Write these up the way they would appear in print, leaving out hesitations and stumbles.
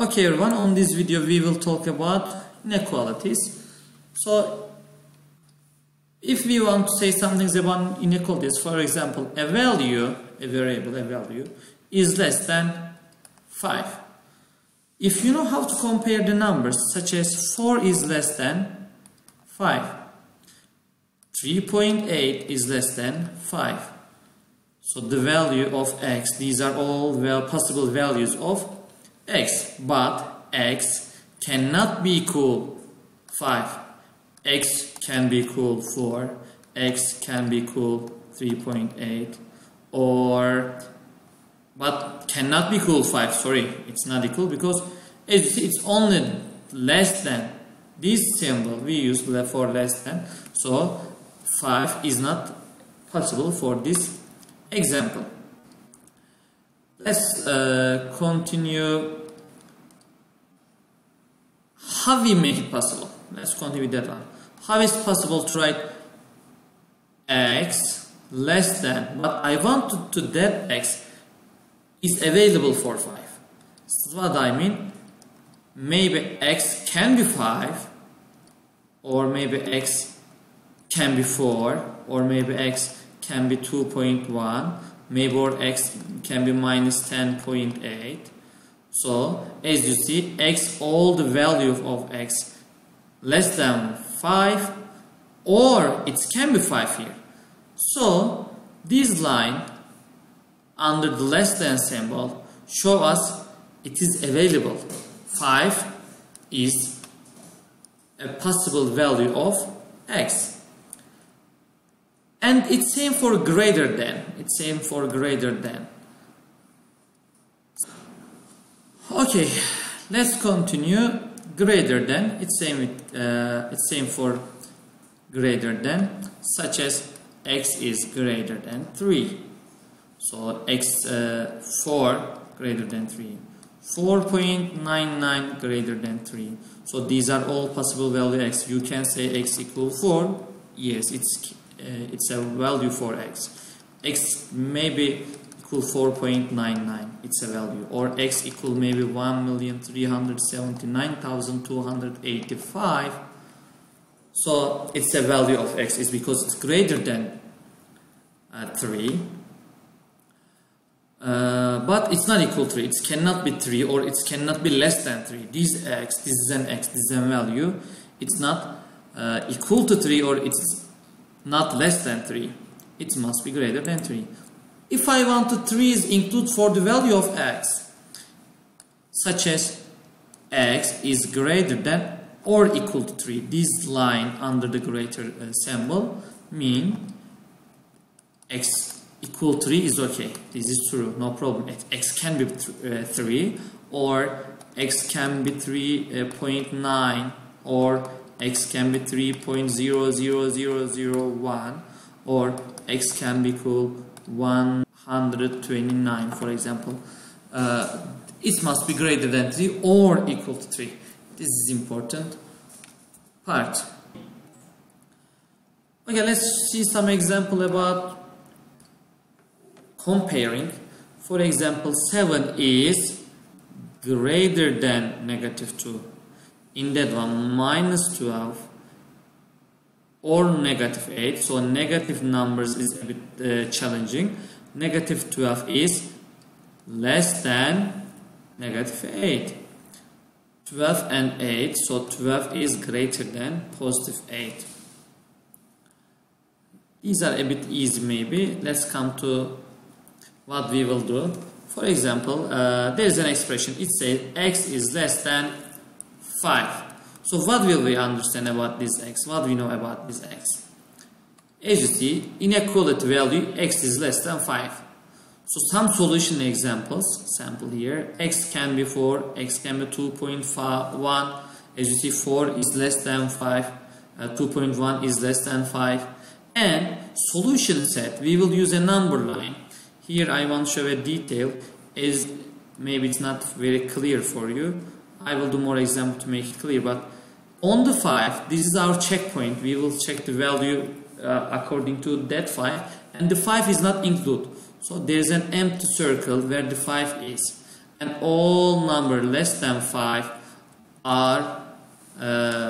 Okay everyone, on this video we will talk about inequalities. So if we want to say some things about inequalities, for example, a value is less than 5. If you know how to compare the numbers, such as 4 is less than 5, 3.8 is less than 5. So the value of x, these are all possible values of x, but x cannot be equal 5, x can be equal 4, x can be equal 3.8, but cannot be equal 5, sorry, it's not equal, because as you see it's only less than. This symbol we use for less than, so 5 is not possible for this example. Let's continue. How we make it possible? Let's continue with that one. How is it possible to write x less than, but I want to that x is available for 5. This is what I mean. Maybe x can be 5, or maybe x can be 4, or maybe x can be 2.1, maybe or x can be minus 10.8. So as you see, x, all the value of x less than 5, or it can be 5 here. So this line under the less than symbol show us it is available. 5 is a possible value of x. And it's same for greater than. It's same for greater than. Okay, let's continue. Greater than. It's same for greater than, such as x is greater than 3. So x 4 greater than 3. 4.99 greater than 3. So these are all possible value x. You can say x equal 4. Yes, it's a value for x. X may be equal 4.99. It's a value. Or x equal maybe 1,379,285. So it's a value of x. It's because it's greater than 3. But it's not equal to 3. It cannot be 3, or it cannot be less than 3. This x, this is an x, this is a value. It's not equal to 3, or it's not less than 3. It must be greater than 3. If I want to 3 is include for the value of x, such as x is greater than or equal to 3. This line under the greater symbol mean x equal 3 is okay. This is true, no problem. X can be 3, or x can be 3.9, or x can be 3.00001, or x can be equal 129, for example. It must be greater than 3 or equal to 3. This is important part. Okay, let's see some example about comparing. For example, 7 is greater than negative 2. In that one, minus 12 or negative 8. So negative numbers is a bit challenging. Negative 12 is less than negative 8. 12 and 8, so 12 is greater than positive 8. These are a bit easy maybe. Let's come to what we will do. For example, there is an expression. It says x is less than 5. So what will we understand about this x? What we know about this x? As you see, inequality value x is less than 5. So some solution examples, sample here. X can be 4, x can be 2.1. As you see, 4 is less than 5, 2.1 is less than 5. And solution set, we will use a number line. Here I want to show a detail, as maybe it's not very clear for you. I will do more example to make it clear, but on the 5, this is our checkpoint. We will check the value according to that 5, and the 5 is not included. So there is an empty circle where the 5 is. and all number less than 5 are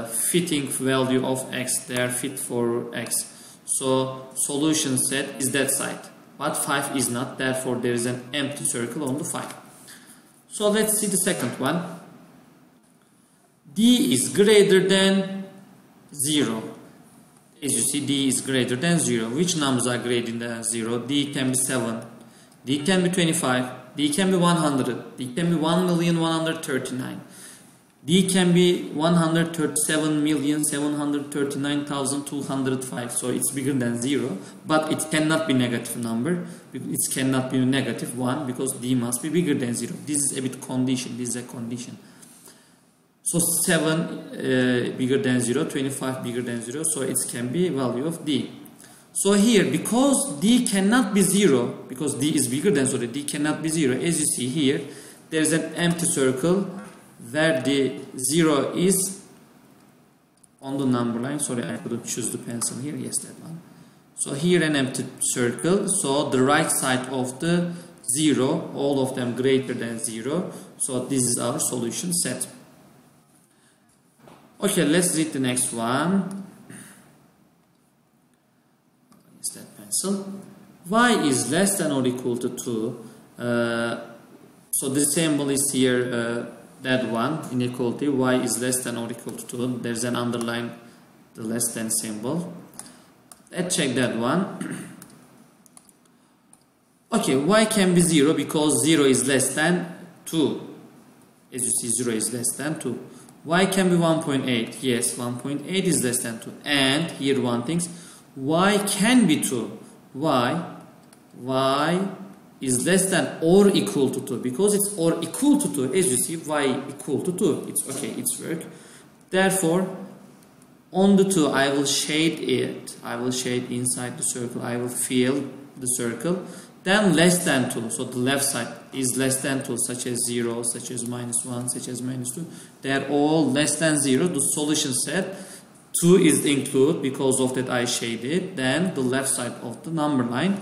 fitting value of x. They are fit for x. So solution set is that side, but 5 is not, therefore there is an empty circle on the 5. So let's see the second one. D is greater than 0. As you see, D is greater than 0. Which numbers are greater than 0? D can be 7, D can be 25, D can be 100, D can be 1,139,000. D can be 137,739,205. So it's bigger than 0, but it cannot be negative number. It cannot be negative 1 because D must be bigger than 0. This is a bit condition. This is a condition. So 7 bigger than 0, 25 bigger than 0. So it can be value of D. So here, because D cannot be 0, because D is bigger than 0, D cannot be 0. As you see here, there is an empty circle where the 0 is on the number line. Sorry, I couldn't choose the pencil here. Yes, that one. So here an empty circle. So the right side of the 0, all of them greater than 0. So this is our solution set. Okay, let's read the next one. Is that pencil? Y is less than or equal to 2. So the symbol is here. That one, inequality, y is less than or equal to 2. There's an underline, the less than symbol. Let's check that one. Okay, y can be 0 because 0 is less than 2. As you see, 0 is less than 2. Y can be 1.8. Yes, 1.8 is less than 2. And here one thing, y can be 2. Y is less than or equal to 2, because it's or equal to 2. As you see, y equal to 2. It's okay, it's work. Therefore, on the 2, I will shade it. I will shade inside the circle. I will fill the circle. Then less than 2. So the left side is less than 2, such as 0, such as -1, such as -2. They are all less than 0. The solution set 2 is included, because of that I shaded. Then the left side of the number line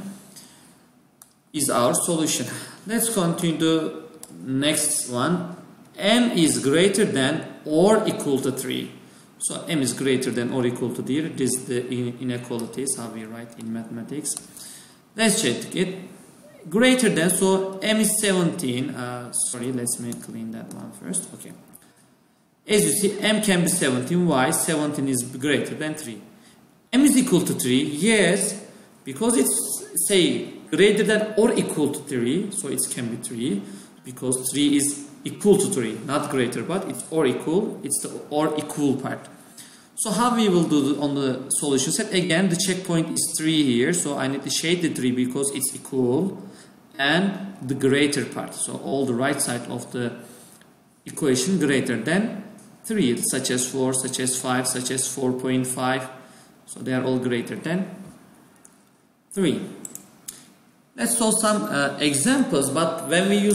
is our solution. Let's continue the next one. M is greater than or equal to 3. So M is greater than or equal to 3. This is the inequalities, how we write in mathematics. Let's check it. Greater than, so M is 17. Sorry, let's clean that one first. Okay. As you see, M can be 17. Why? 17 is greater than 3. M is equal to 3. Yes, because it's, say, greater than or equal to 3, so it can be 3, because 3 is equal to 3, not greater, but it's or equal, it's the or equal part. So how we will do on the solution set? Again, the checkpoint is 3 here, so I need to shade the 3 because it's equal, and the greater part, so all the right side of the equation greater than 3, such as 4, such as 5, such as 4.5, so they are all greater than 3. Let's solve some examples, but when we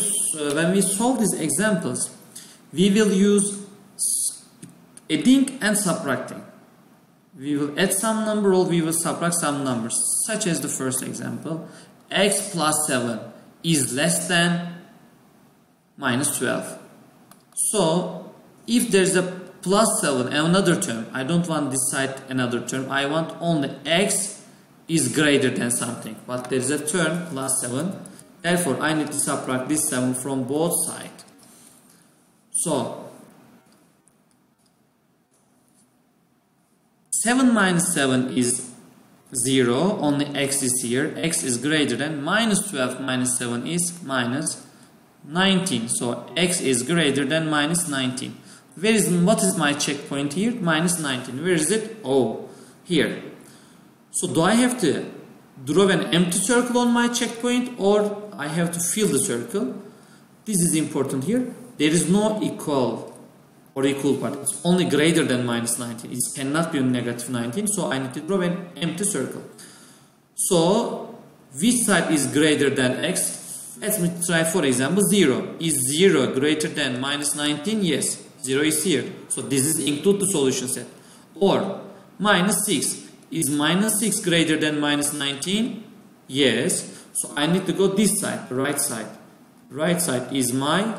solve these examples, we will use adding and subtracting. We will add some number or we will subtract some numbers, such as the first example. X plus 7 is less than -12. So if there's a plus 7 and another term, I don't want this side another term, I want only x is greater than something, but there is a term plus 7, therefore I need to subtract this 7 from both sides. So 7 minus 7 is 0, only x is here, x is greater than -12 minus 7 is -19, so x is greater than -19. What is my checkpoint here? -19. Where is it? Oh, here. So do I have to draw an empty circle on my checkpoint, or I have to fill the circle? This is important here. There is no equal or equal part. It's only greater than -19. It cannot be -19. So I need to draw an empty circle. So which side is greater than x? Let me try, for example, 0. Is 0 greater than -19? Yes. 0 is here. So this is include the solution set. Or -6. Is -6 greater than -19? Yes. So I need to go this side, right side. Right side is my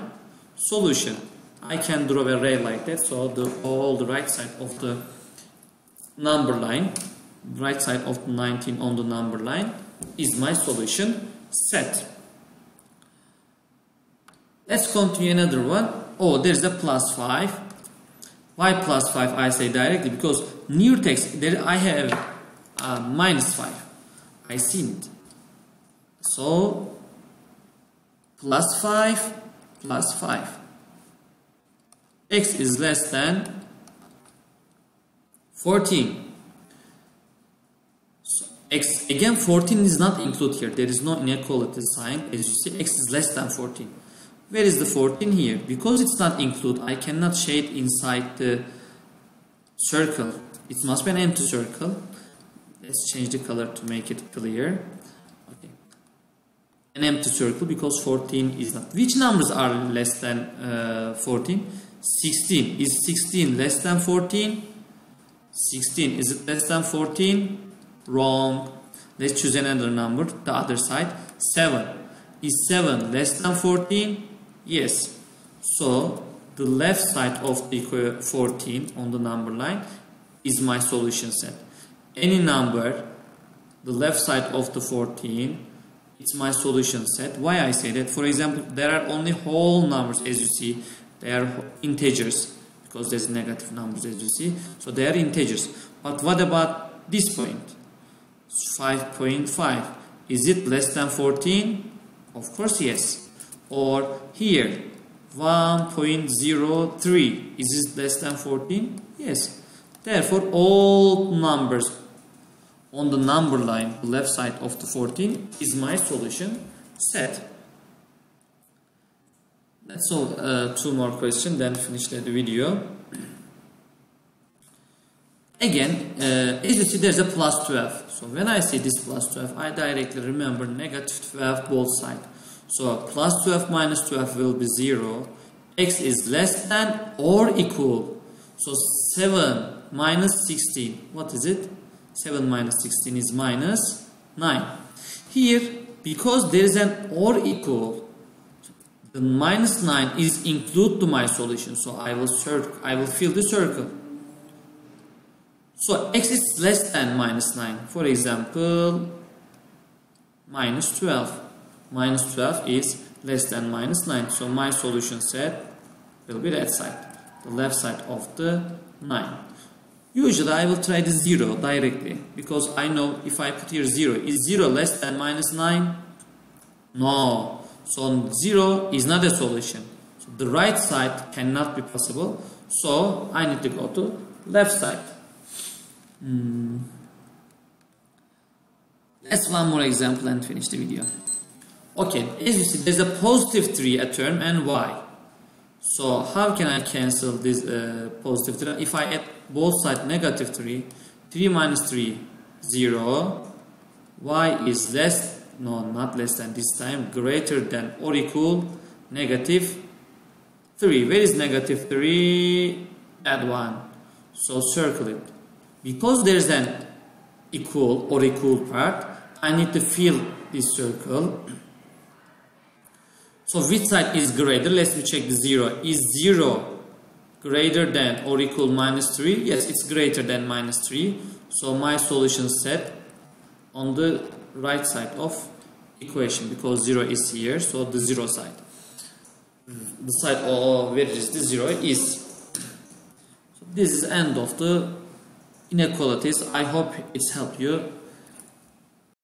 solution. I can draw a ray like that, so all the right side of the number line, right side of the 19 on the number line is my solution set. Let's continue another one. Oh, there's a plus 5. Why plus 5? I say directly because near text there I have minus 5. I seen it. So plus 5 plus 5. X is less than 14. So X again 14 is not included here. There is no inequality sign. As you see, X is less than 14. Where is the 14 here? Because it's not included, I cannot shade inside the circle. It must be an empty circle. Let's change the color to make it clear. Okay. An empty circle because 14 is not. Which numbers are less than 14? 16. Is 16 less than 14? 16. Is it less than 14? Wrong. Let's choose another number, the other side. 7. Is 7 less than 14? Yes. So the left side of the 14 on the number line is my solution set. Any number, the left side of the 14, it's my solution set. Why I say that? For example, there are only whole numbers as you see. They are integers because there's negative numbers as you see. So they are integers. But what about this point? 5.5. Is it less than 14? Of course, yes. Or here, 1.03. Is it less than 14? Yes. Therefore, all numbers on the number line, the left side of the 14, is my solution set. Let's solve 2 more questions, then finish the video. Again, as you see, there's a plus 12. So when I see this plus 12, I directly remember negative 12 both sides. So plus 12 minus 12 will be 0. X is less than or equal. So 7 minus 16. What is it? 7 minus 16 is minus 9. Here, because there is an or equal, the minus 9 is included to my solution. So I will fill the circle. So X is less than minus 9. For example, minus 12. Minus 12 is less than minus 9. So my solution set will be that side, the left side of the 9. Usually I will try the 0 directly because I know if I put here 0, is 0 less than minus 9? No. So 0 is not a solution. So the right side cannot be possible. So I need to go to left side. Let's one more example and finish the video. Okay, as you see, there's a positive 3 a term and y. So how can I cancel this positive 3? If I add both sides negative 3, 3 minus 3, 0. Y is less, no, not less than this time, greater than or equal negative 3. Where is negative 3? Add 1. So circle it. Because there's an equal or equal part, I need to fill this circle. So which side is greater? Let's check the 0. Is 0 greater than or equal minus 3? Yes, it's greater than minus 3. So my solution set on the right side of equation because 0 is here. So the 0 side. The side where is the 0 is. So this is the end of the inequalities. I hope it's helped you.